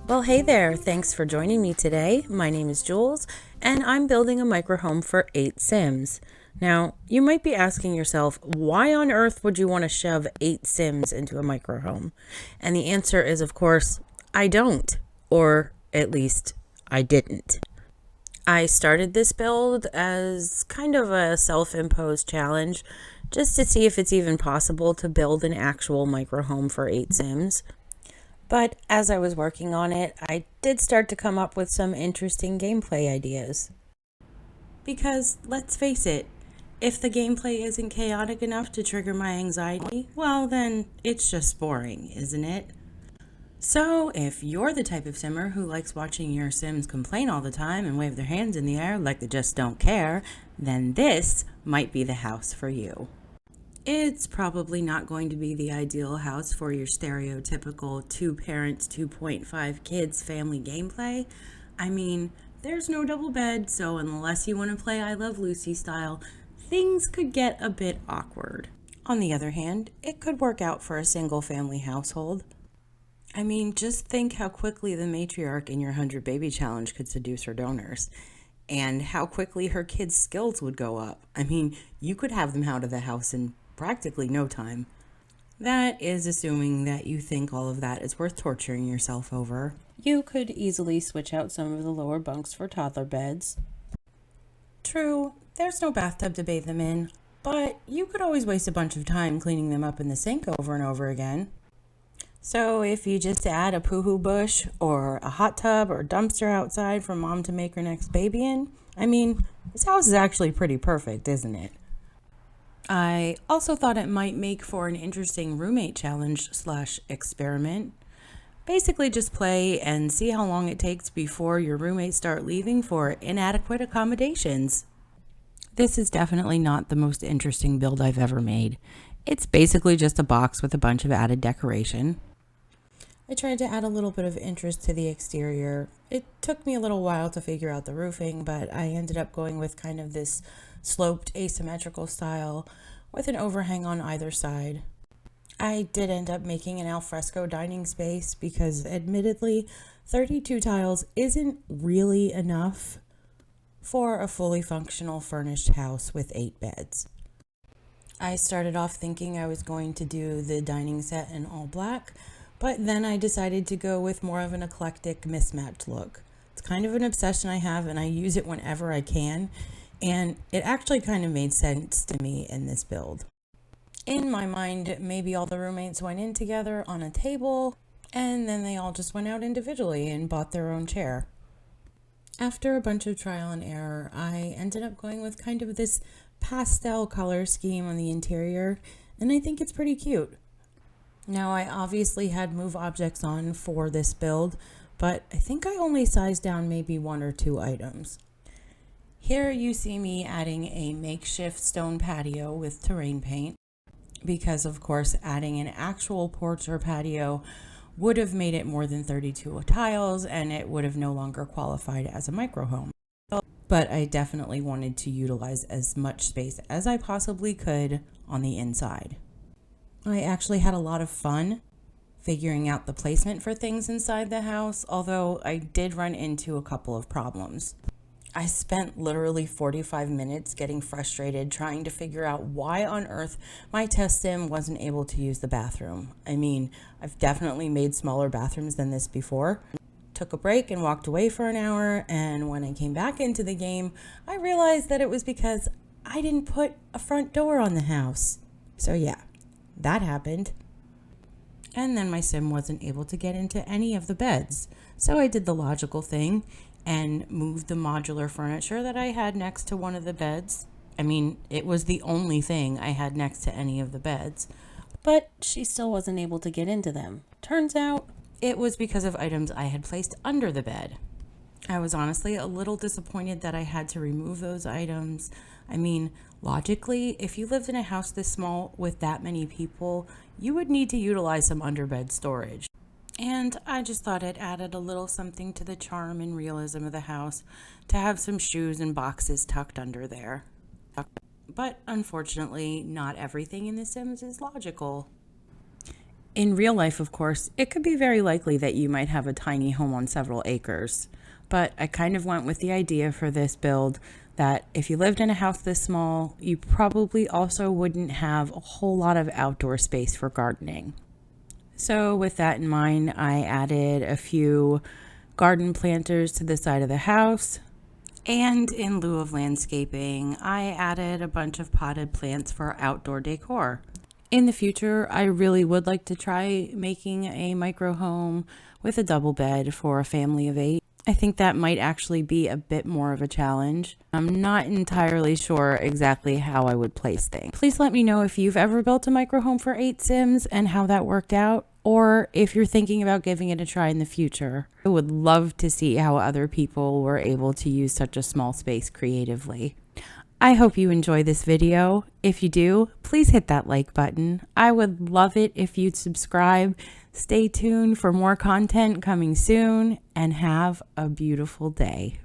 Well, hey there. Thanks for joining me today. My name is Jules, and I'm building a microhome for 8 Sims. Now, you might be asking yourself, why on earth would you want to shove 8 Sims into a microhome? And the answer is, of course, I don't. Or at least, I didn't. I started this build as kind of a self-imposed challenge, just to see if it's even possible to build an actual microhome for 8 Sims. But as I was working on it, I did start to come up with some interesting gameplay ideas. Because let's face it, if the gameplay isn't chaotic enough to trigger my anxiety, well then it's just boring, isn't it? So if you're the type of simmer who likes watching your Sims complain all the time and wave their hands in the air like they just don't care, then this might be the house for you. It's probably not going to be the ideal house for your stereotypical 2 parents, 2.5 kids family gameplay. I mean, there's no double bed, so unless you want to play I Love Lucy style, things could get a bit awkward. On the other hand, it could work out for a single family household. I mean, just think how quickly the matriarch in your 100 baby challenge could seduce her donors. And how quickly her kids' skills would go up. I mean, you could have them out of the house in practically no time. That is assuming that you think all of that is worth torturing yourself over. You could easily switch out some of the lower bunks for toddler beds. True, there's no bathtub to bathe them in, but you could always waste a bunch of time cleaning them up in the sink over and over again. So if you just add a poo-hoo bush or a hot tub or dumpster outside for mom to make her next baby in, I mean, this house is actually pretty perfect, isn't it? I also thought it might make for an interesting roommate challenge / experiment. Basically just play and see how long it takes before your roommates start leaving for inadequate accommodations. This is definitely not the most interesting build I've ever made. It's basically just a box with a bunch of added decoration. I tried to add a little bit of interest to the exterior. It took me a little while to figure out the roofing, but I ended up going with kind of this sloped asymmetrical style with an overhang on either side. I did end up making an alfresco dining space because admittedly 32 tiles isn't really enough for a fully functional furnished house with 8 beds. I started off thinking I was going to do the dining set in all black, but then I decided to go with more of an eclectic mismatched look. It's kind of an obsession I have and I use it whenever I can, and it actually kind of made sense to me in this build. In my mind, maybe all the roommates went in together on a table, and then they all just went out individually and bought their own chair. After a bunch of trial and error, I ended up going with kind of this pastel color scheme on the interior, and I think it's pretty cute. Now, I obviously had move objects on for this build, but I think I only sized down maybe 1 or 2 items. Here you see me adding a makeshift stone patio with terrain paint, because of course adding an actual porch or patio would have made it more than 32 tiles and it would have no longer qualified as a microhome. But I definitely wanted to utilize as much space as I possibly could on the inside. I actually had a lot of fun figuring out the placement for things inside the house, although I did run into a couple of problems. I spent literally 45 minutes getting frustrated trying to figure out why on earth my test sim wasn't able to use the bathroom. I mean, I've definitely made smaller bathrooms than this before. Took a break and walked away for an hour, and when I came back into the game, I realized that it was because I didn't put a front door on the house. So yeah, that happened. And then my sim wasn't able to get into any of the beds. So I did the logical thing and moved the modular furniture that I had next to one of the beds. I mean, it was the only thing I had next to any of the beds, but she still wasn't able to get into them. Turns out it was because of items I had placed under the bed. I was honestly a little disappointed that I had to remove those items. I mean, logically, if you lived in a house this small with that many people, you would need to utilize some underbed storage. And I just thought it added a little something to the charm and realism of the house to have some shoes and boxes tucked under there. But unfortunately, not everything in The Sims is logical. In real life, of course, it could be very likely that you might have a tiny home on several acres. But I kind of went with the idea for this build that if you lived in a house this small, you probably also wouldn't have a whole lot of outdoor space for gardening. So with that in mind, I added a few garden planters to the side of the house. And in lieu of landscaping, I added a bunch of potted plants for outdoor decor. In the future, I really would like to try making a micro home with a double bed for a family of 8. I think that might actually be a bit more of a challenge. I'm not entirely sure exactly how I would place things. Please let me know if you've ever built a micro home for 8 Sims and how that worked out, or if you're thinking about giving it a try in the future. I would love to see how other people were able to use such a small space creatively. I hope you enjoy this video. If you do, please hit that like button. I would love it if you'd subscribe. Stay tuned for more content coming soon, and have a beautiful day.